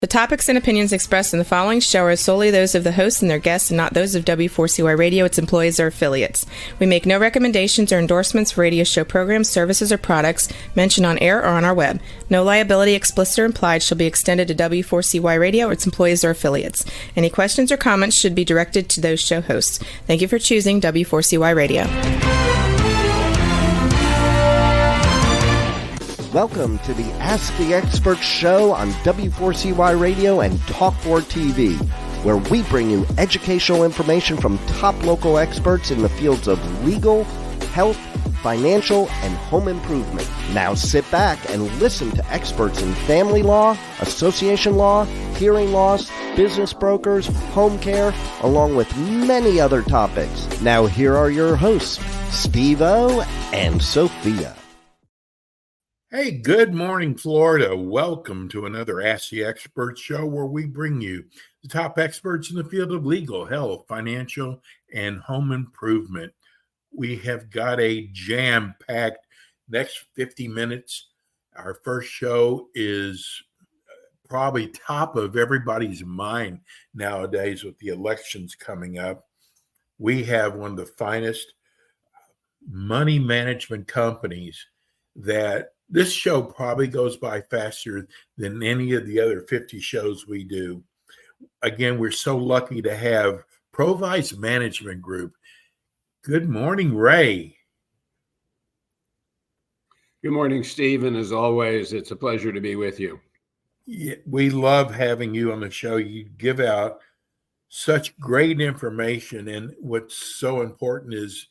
The topics and opinions expressed in the following show are solely those of the hosts and their guests and not those of W4CY Radio, its employees, or affiliates. We make no recommendations or endorsements for radio show programs, services, or products mentioned on air or on our web. No liability, explicit or implied, shall be extended to W4CY Radio or its employees or affiliates. Any questions or comments should be directed to those show hosts. Thank you for choosing W4CY Radio. Welcome to the Ask the Expert show on W4CY Radio and Talk4 TV, where we bring you educational information from top local experts in the fields of legal, health, financial, and home improvement. Now sit back and listen to experts in family law, association law, hearing loss, business brokers, home care, along with many other topics. Now here are your hosts, Steve-O and Sophia. Hey, good morning, Florida. Welcome to another Ask the Expert show where we bring you the top experts in the field of legal, health, financial, and home improvement. We have got a jam-packed next 50 minutes. Our first show is probably top of everybody's mind nowadays with the elections coming up. We have one of the finest money management companies that this show probably goes by faster than any of the other 50 shows we do. Again, we're so lucky to have Provise Management Group. Good morning, Ray. Good morning, Steve. And as always, it's a pleasure to be with you. Yeah, we love having you on the show. You give out such great information. And what's so important is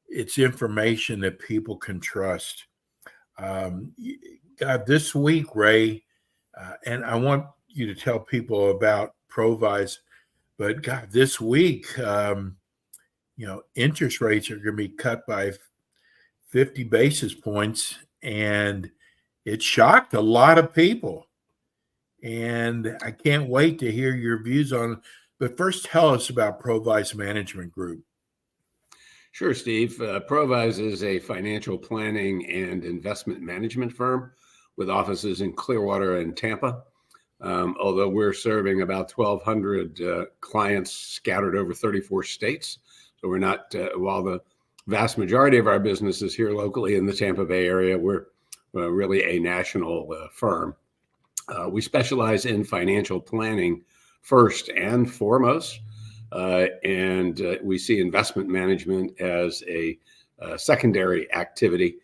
it's information that people can trust. God, this week, Ray, and I want you to tell people about Provise, but God, this week, interest rates are going to be cut by 50 basis points, and it shocked a lot of people. And I can't wait to hear your views on it. But first, tell us about Provise Management Group. Sure, Steve. Provise is a financial planning and investment management firm with offices in Clearwater and Tampa. Although we're serving about 1,200 clients scattered over 34 states. So we're not, while the vast majority of our business is here locally in the Tampa Bay area, we're really a national firm. We specialize in financial planning first and foremost. And we see investment management as a secondary activity.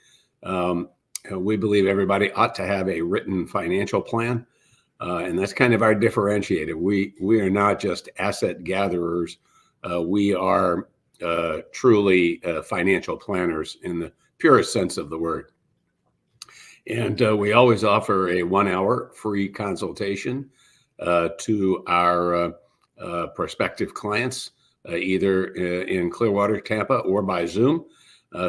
We believe everybody ought to have a written financial plan, and that's kind of our differentiator. We are not just asset gatherers. We are truly financial planners in the purest sense of the word. And we always offer a 1-hour free consultation to our prospective clients, either in Clearwater, Tampa, or by Zoom.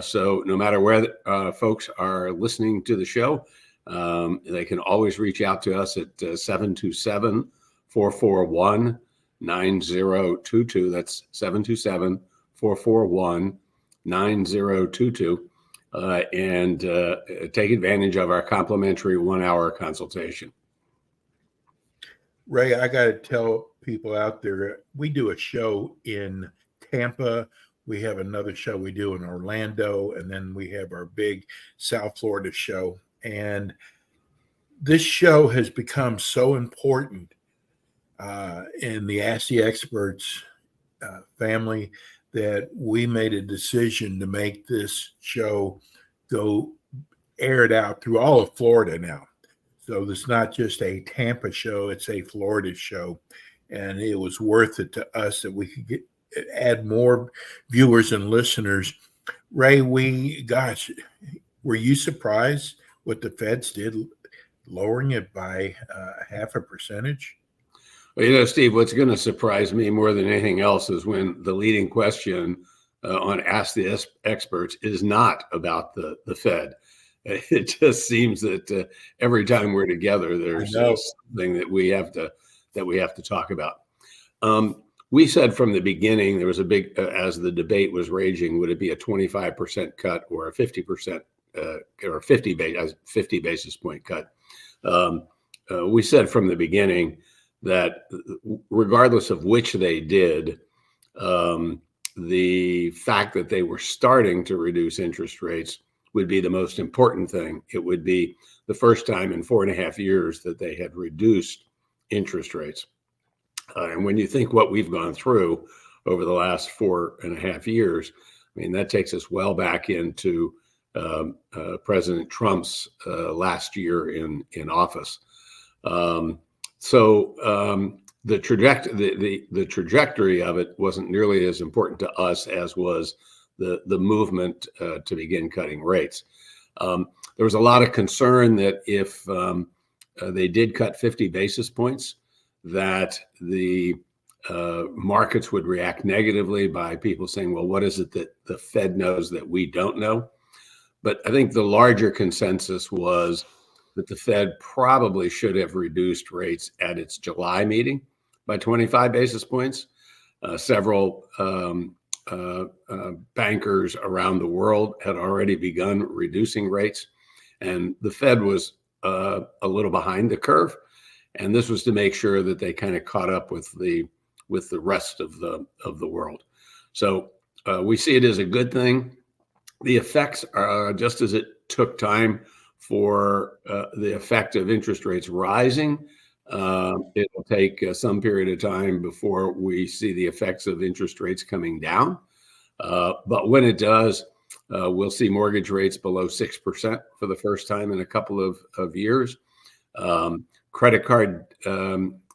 So no matter where folks are listening to the show, they can always reach out to us at 727-441-9022. That's 727-441-9022. And take advantage of our complimentary 1-hour consultation. Ray, I got to tell people out there, we do a show in Tampa. We have another show we do in Orlando, and then we have our big South Florida show. And this show has become so important in the Ask the Experts family that we made a decision to make this show go aired out through all of Florida now. So it's not just a Tampa show, it's a Florida show. And it was worth it to us that we could add more viewers and listeners. Ray, were you surprised what the feds did, lowering it by 0.5%? Well, Steve, what's going to surprise me more than anything else is when the leading question on Ask the Experts is not about the Fed. It just seems that every time we're together, there's something that we have to talk about. We said from the beginning there was a big, as the debate was raging, would it be a 25% cut or a 50% or 50 basis point cut? we said from the beginning that regardless of which they did, the fact that they were starting to reduce interest rates would be the most important thing. It would be the first time in 4.5 years that they had reduced interest rates. And when you think what we've gone through over the last 4.5 years, I mean, that takes us well back into President Trump's last year in office. The trajectory of it wasn't nearly as important to us as was the movement to begin cutting rates. There was a lot of concern that if they did cut 50 basis points, that the markets would react negatively by people saying, well, what is it that the Fed knows that we don't know? But I think the larger consensus was that the Fed probably should have reduced rates at its July meeting by 25 basis points. Several bankers around the world had already begun reducing rates, and the Fed was a little behind the curve. And this was to make sure that they kind of caught up with the rest of the world. So we see it as a good thing. The effects are just as it took time for the effect of interest rates rising. It will take some period of time before we see the effects of interest rates coming down. But when it does, we'll see mortgage rates below 6% for the first time in a couple of years. Credit card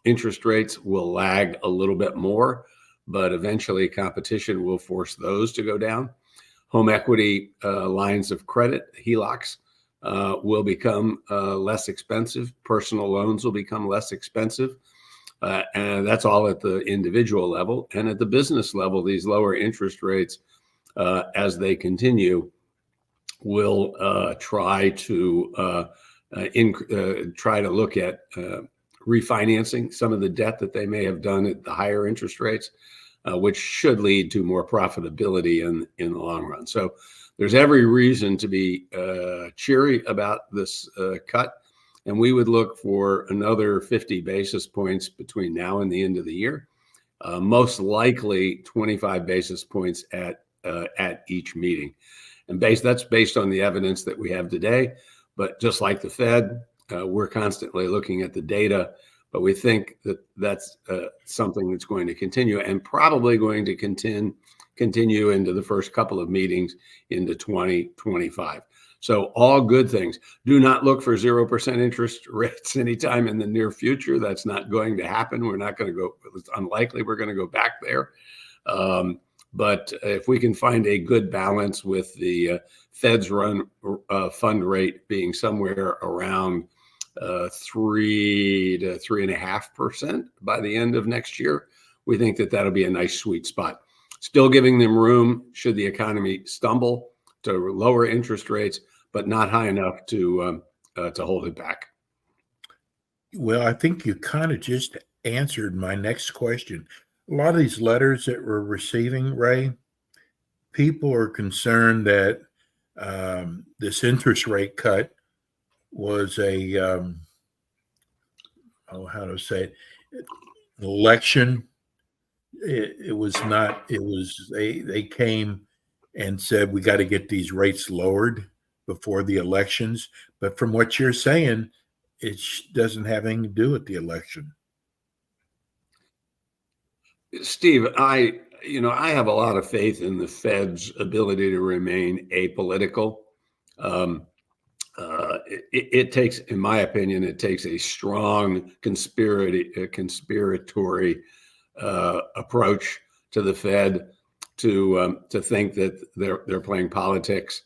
interest rates will lag a little bit more, but eventually competition will force those to go down. Home equity lines of credit, HELOCs, will become less expensive. Personal loans will become less expensive. And that's all at the individual level. And at the business level, these lower interest rates, as they continue, will try to look at refinancing some of the debt that they may have done at the higher interest rates, which should lead to more profitability in the long run. So there's every reason to be cheery about this cut. And we would look for another 50 basis points between now and the end of the year, most likely 25 basis points at each meeting. And that's based on the evidence that we have today. But just like the Fed, we're constantly looking at the data, but we think that that's something that's going to continue and probably going to continue into the first couple of meetings into 2025. So all good things. Do not look for 0% interest rates anytime in the near future. That's not going to happen. We're not going to go, it's unlikely we're going to go back there. But if we can find a good balance with the Fed's fund rate being somewhere around 3 to 3.5% by the end of next year, we think that that'll be a nice sweet spot. Still giving them room should the economy stumble to lower interest rates, but not high enough to hold it back. Well, I think you kind of just answered my next question. A lot of these letters that we're receiving, Ray, people are concerned that this interest rate cut was how to say it, election. It was not, it was, they came and said, we got to get these rates lowered before the elections. But from what you're saying, it doesn't have anything to do with the election. Steve, I have a lot of faith in the Fed's ability to remain apolitical. It takes, in my opinion, it takes a strong conspiratory approach to the Fed to think that they're playing politics.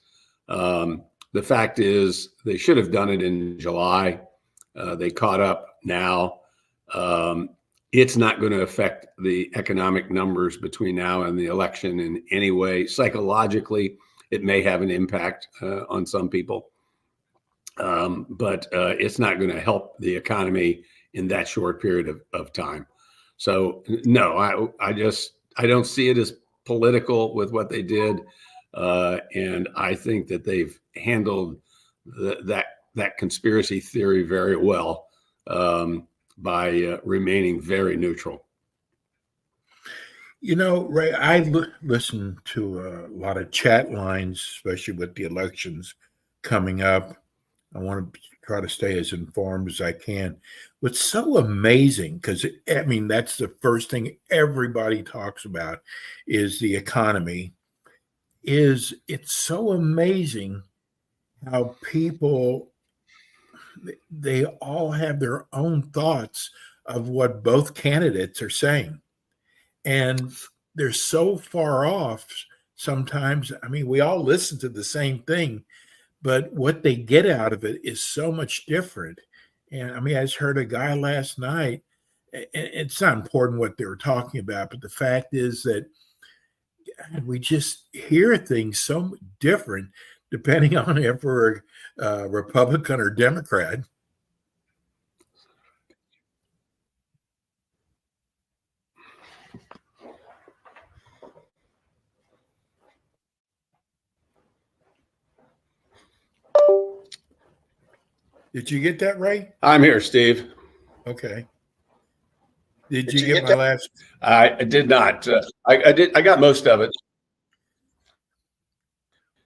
The fact is, they should have done it in July. They caught up now. It's not going to affect the economic numbers between now and the election in any way. Psychologically, it may have an impact on some people, but it's not going to help the economy in that short period of time. So no, I don't see it as political with what they did, and I think that they've handled that conspiracy theory very well by remaining very neutral. You know, Ray, I listen to a lot of chat lines, especially with the elections coming up. I want to try to stay as informed as I can. What's so amazing, because I mean, that's the first thing everybody talks about is the economy, is it's so amazing how people, they all have their own thoughts of what both candidates are saying. And they're so far off sometimes. I mean, we all listen to the same thing, but what they get out of it is so much different. And I mean, I just heard a guy last night. It's not important what they were talking about, but the fact is that we just hear things so different depending on if we're a Republican or Democrat. Did you get that, Ray? I'm here, Steve. Okay. Did you get my last? I did not. I did. I got most of it.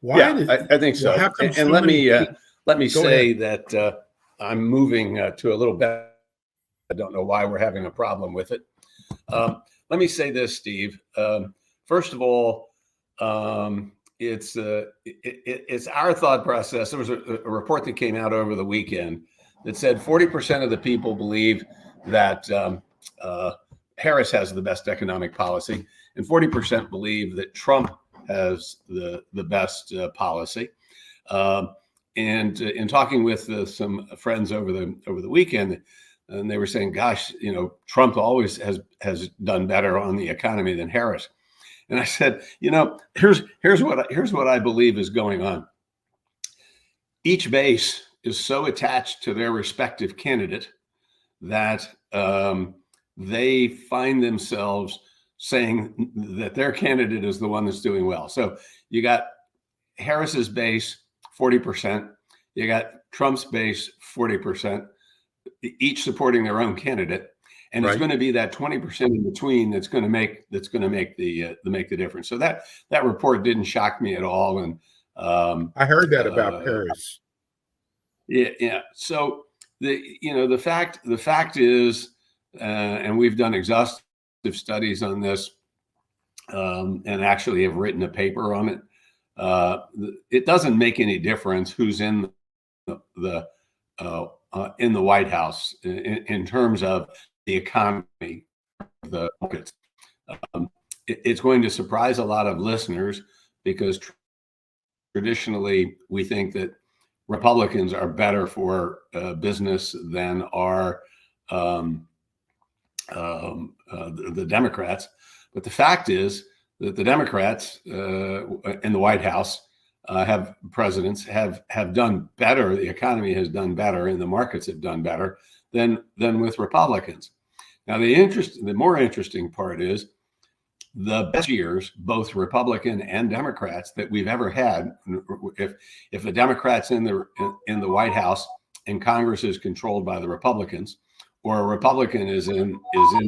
Why? Yeah, I think so. And let me say that I'm moving to a little bit. I don't know why we're having a problem with it. Let me say this, Steve. First of all, it's our thought process. There was a report that came out over the weekend that said 40% of the people believe that Harris has the best economic policy, and 40% believe that Trump has the best policy. And in talking with some friends over the weekend, and they were saying, "Gosh, you know, Trump always has done better on the economy than Harris." And I said, you know, here's what I believe is going on. Each base is so attached to their respective candidate that they find themselves saying that their candidate is the one that's doing well. So you got Harris's base, 40%. You got Trump's base, 40%, each supporting their own candidate. And It's going to be that 20% in between that's going to make the difference. So that report didn't shock me at all. And I heard that about Paris. Yeah. So the fact is, and we've done exhaustive studies on this, and actually have written a paper on it. It doesn't make any difference who's in the White House in terms of the economy, the markets. It's going to surprise a lot of listeners because traditionally we think that Republicans are better for business than are the Democrats. But the fact is that the Democrats in the White House have done better. The economy has done better, and the markets have done better than with Republicans. Now, the more interesting part is the best years, both Republican and Democrats, that we've ever had. If the Democrats in the White House and Congress is controlled by the Republicans, or a Republican is in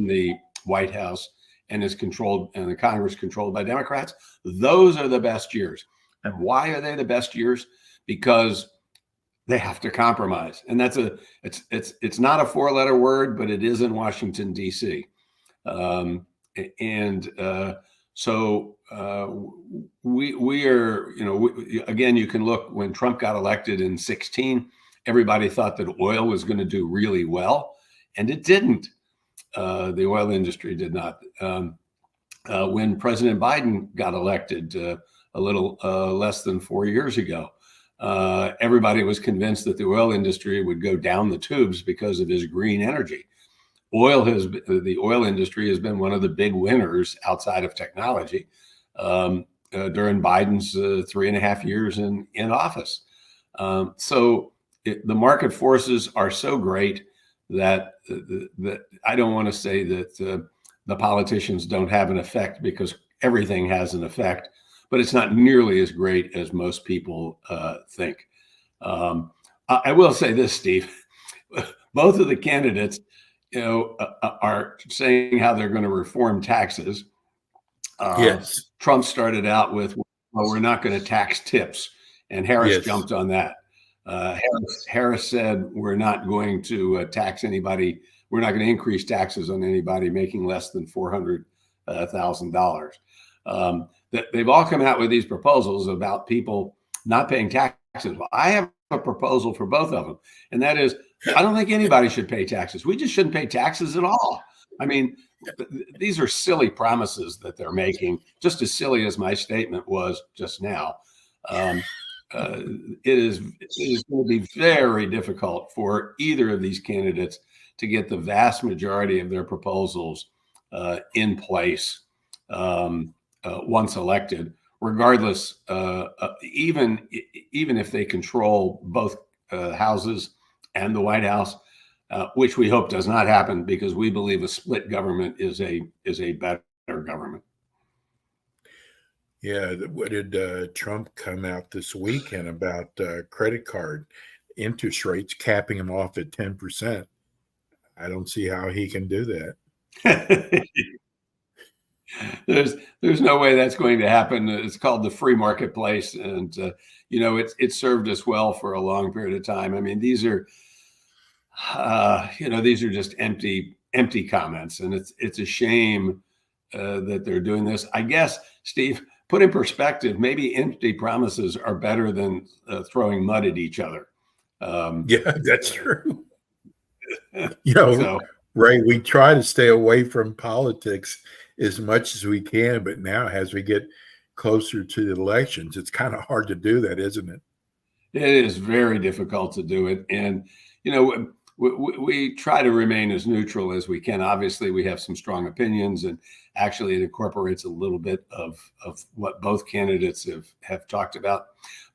the White House and the Congress controlled by Democrats, those are the best years. And why are they the best years? Because they have to compromise, and it's not a four-letter word, but it is in Washington D.C. So we are, again, you can look when Trump got elected in 2016. Everybody thought that oil was going to do really well, and it didn't. The oil industry did not. When President Biden got elected a little less than 4 years ago, everybody was convinced that the oil industry would go down the tubes because of his green energy. The oil industry has been one of the big winners outside of technology during Biden's 3.5 years in office. So the market forces are so great that I don't want to say that the politicians don't have an effect, because everything has an effect, but it's not nearly as great as most people think. I will say this, Steve. both of the candidates, are saying how they're going to reform taxes. Yes. Trump started out with, well, we're not going to tax tips. And Harris Yes. jumped on that. Harris said, we're not going to tax anybody. We're not going to increase taxes on anybody making less than $400,000. They've all come out with these proposals about people not paying taxes. Well, I have a proposal for both of them. And that is, I don't think anybody should pay taxes. We just shouldn't pay taxes at all. I mean, these are silly promises that they're making, just as silly as my statement was just now. It is going to be very difficult for either of these candidates to get the vast majority of their proposals in place once elected, regardless, even if they control both houses and the White House, which we hope does not happen, because we believe a split government is a better government. Yeah. What did Trump come out this weekend about credit card interest rates, capping them off at 10%? I don't see how he can do that. There's no way that's going to happen. It's called the free marketplace, and it's served us well for a long period of time. I mean, these are just empty comments, and it's a shame that they're doing this. I guess, Steve, put in perspective, maybe empty promises are better than throwing mud at each other. Yeah, that's true. Ray, we try to stay away from politics as much as we can, but now as we get closer to the elections, it's kind of hard to do that, isn't it? It is very difficult to do it. And, we try to remain as neutral as we can. Obviously, we have some strong opinions, and actually it incorporates a little bit of what both candidates have talked about.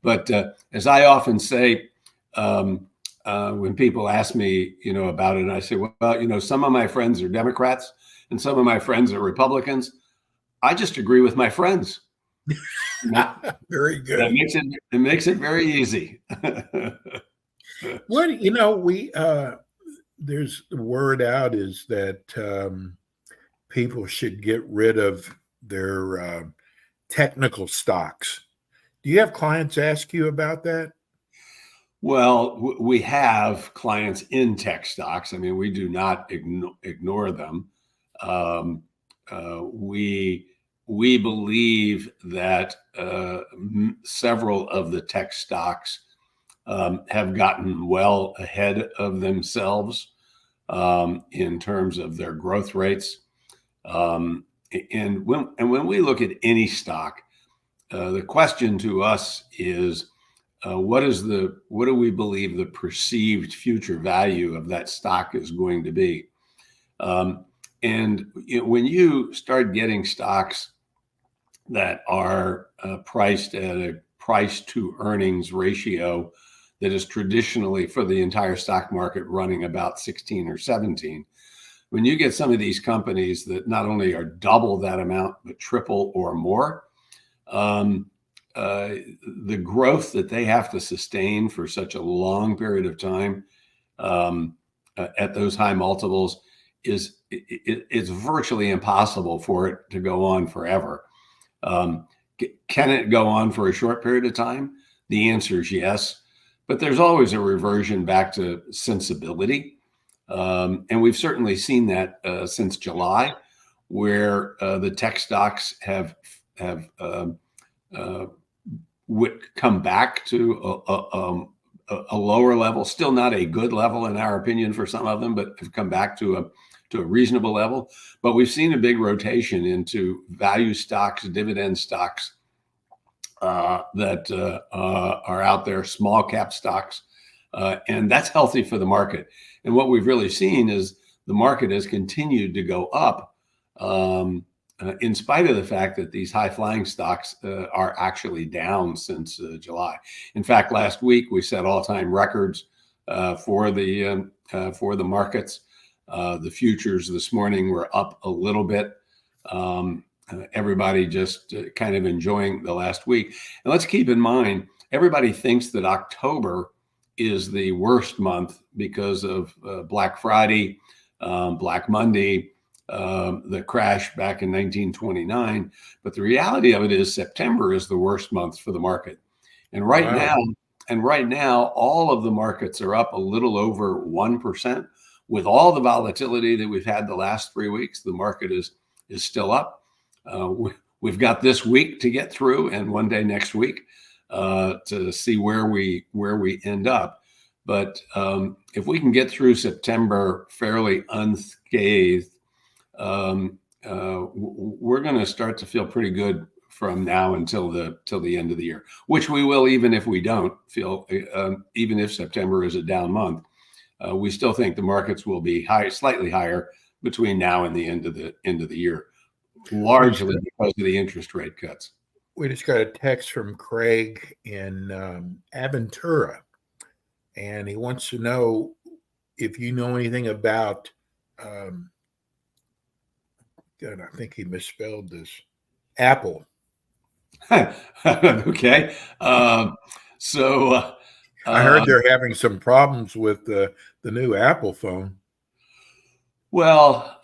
But as I often say, when people ask me, about it, I say, well, some of my friends are Democrats and some of my friends are Republicans. I just agree with my friends. Very good. It makes it very easy. What there's the word out is that people should get rid of their technical stocks. Do you have clients ask you about that? Well, we have clients in tech stocks. I mean, we do not ignore them. We believe that several of the tech stocks have gotten well ahead of themselves in terms of their growth rates. And when we look at any stock, the question to us is, what do we believe the perceived future value of that stock is going to be? And when you start getting stocks that are priced at a price to earnings ratio that is traditionally for the entire stock market running about 16 or 17, when you get some of these companies that not only are double that amount, but triple or more, the growth that they have to sustain for such a long period of time at those high multiples it's virtually impossible for it to go on forever. Can it go on for a short period of time? The answer is yes, but there's always a reversion back to sensibility. And we've certainly seen that since July, where the tech stocks have come back to a lower level, still not a good level in our opinion for some of them, but have come back to a reasonable level. But we've seen a big rotation into value stocks, dividend stocks that are out there, small cap stocks, and that's healthy for the market. And what we've really seen is the market has continued to go up in spite of the fact that these high flying stocks are actually down since July. In fact, last week we set all-time records for the markets. The futures this morning were up a little bit. Everybody just kind of enjoying the last week. And let's keep in mind, everybody thinks that October is the worst month because of Black Friday, Black Monday, the crash back in 1929. But the reality of it is September is the worst month for the market. And right now, all of the markets are up a little over 1%. With all the volatility that we've had the last 3 weeks, the market is still up. We've got this week to get through, and one day next week to see where we end up. But if we can get through September fairly unscathed, we're going to start to feel pretty good from now until the end of the year, which we will, even if we don't feel, even if September is a down month. We still think the markets will be slightly higher between now and the end of the year, largely because of the interest rate cuts. We just got a text from Craig in Aventura, and he wants to know if you know anything about. God, I think he misspelled this. Apple. Okay. I heard they're having some problems with the new Apple phone. Well,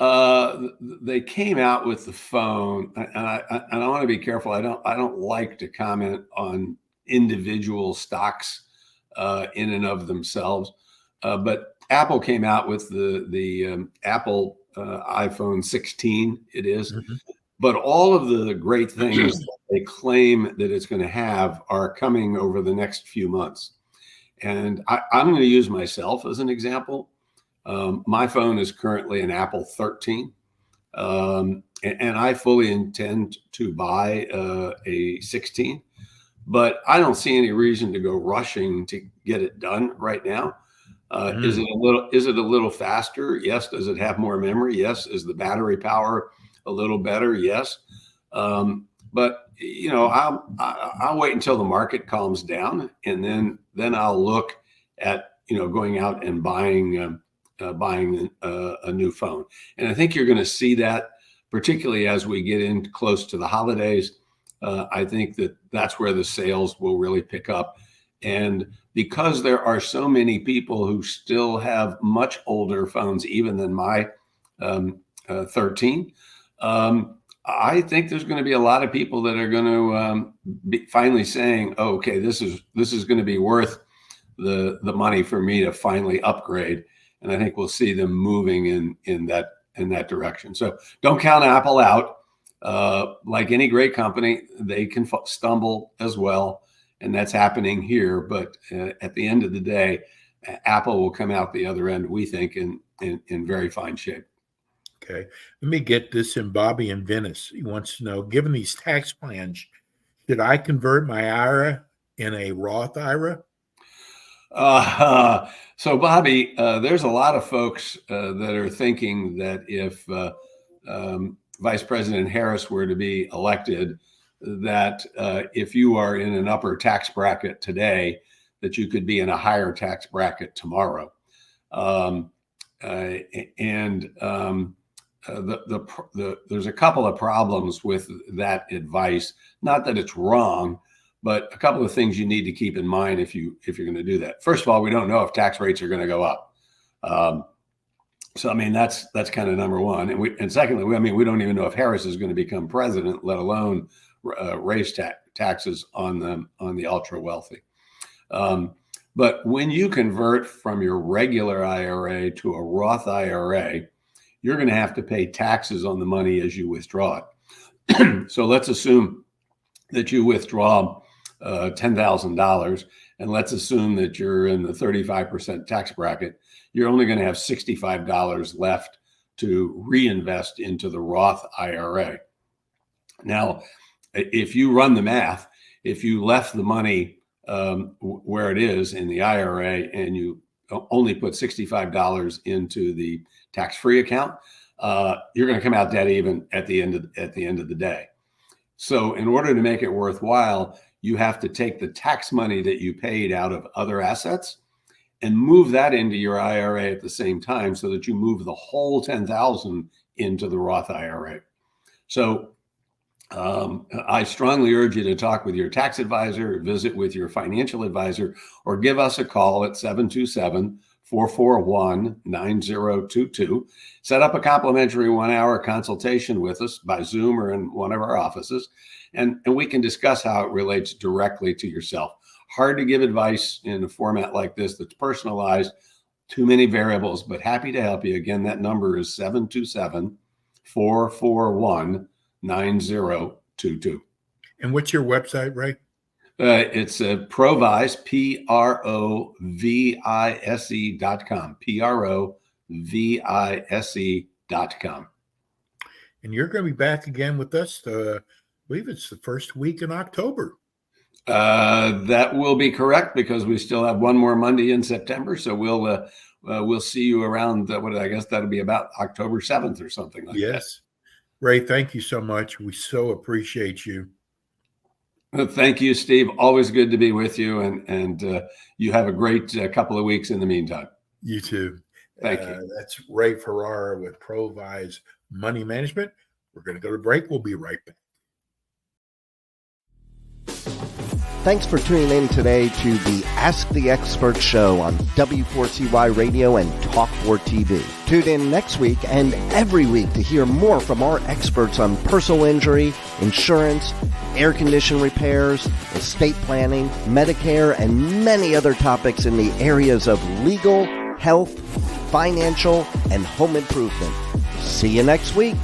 they came out with the phone, and I want to be careful. I don't like to comment on individual stocks in and of themselves. But Apple came out with the Apple iPhone 16. It is. Mm-hmm. But all of the great things that they claim that it's going to have are coming over the next few months. And I'm going to use myself as an example. My phone is currently an Apple 13. And I fully intend to buy a 16. But I don't see any reason to go rushing to get it done right now. Is it a little faster? Yes. Does it have more memory? Yes. Is the battery power a little better? Yes. But I'll wait until the market calms down, and then I'll look at going out and buying a new phone. And I think you're going to see that, particularly as we get in close to the holidays. I think that's where the sales will really pick up. And because there are so many people who still have much older phones, even than my 13, I think there's going to be a lot of people that are going to be finally saying, oh, okay, this is going to be worth the money for me to finally upgrade. And I think we'll see them moving in that direction. So don't count Apple out. Like any great company, they can stumble as well. And that's happening here. But at the end of the day, Apple will come out the other end, we think, in very fine shape. Okay. Let me get this in. Bobby in Venice. He wants to know, given these tax plans, should I convert my IRA in a Roth IRA? So, Bobby, there's a lot of folks that are thinking that if Vice President Harris were to be elected, that if you are in an upper tax bracket today, that you could be in a higher tax bracket tomorrow. There's a couple of problems with that advice. Not that it's wrong, but a couple of things you need to keep in mind if you're going to do that. First of all, we don't know if tax rates are going to go up. So I mean that's kind of number one. And secondly, we don't even know if Harris is going to become president, let alone raise taxes on the ultra wealthy. But when you convert from your regular IRA to a Roth IRA, you're going to have to pay taxes on the money as you withdraw it. So let's assume that you withdraw $10,000, and let's assume that you're in the 35% tax bracket. You're only going to have $65 left to reinvest into the Roth IRA. Now, if you run the math, if you left the money where it is in the IRA and you only put $65 into the tax-free account, you're going to come out dead even at the end of the day. So in order to make it worthwhile, you have to take the tax money that you paid out of other assets and move that into your IRA at the same time, so that you move the whole $10,000 into the Roth IRA. So I strongly urge you to talk with your tax advisor, visit with your financial advisor, or give us a call at 727-441-9022. Set up a complimentary 1-hour consultation with us by Zoom or in one of our offices, and we can discuss how it relates directly to yourself. Hard to give advice in a format like this that's personalized, too many variables, but happy to help you. Again, that number is 727-441-9022. And what's your website, Ray? It's Provise, PROVISE.com, PROVISE.com. And you're going to be back again with us, I believe it's the first week in October. That will be correct, because we still have one more Monday in September. So we'll see you around, I guess that'll be about October 7th or something like that. Yes. Ray, thank you so much. We so appreciate you. Thank you, Steve. Always good to be with you. And you have a great couple of weeks in the meantime. You too. Thank you. That's Ray Ferrara with Provise Money Management. We're going to go to break. We'll be right back. Thanks for tuning in today to the Ask the Expert show on W4CY Radio and Talk4 TV. Tune in next week and every week to hear more from our experts on personal injury, insurance, air condition repairs, estate planning, Medicare, and many other topics in the areas of legal, health, financial, and home improvement. See you next week.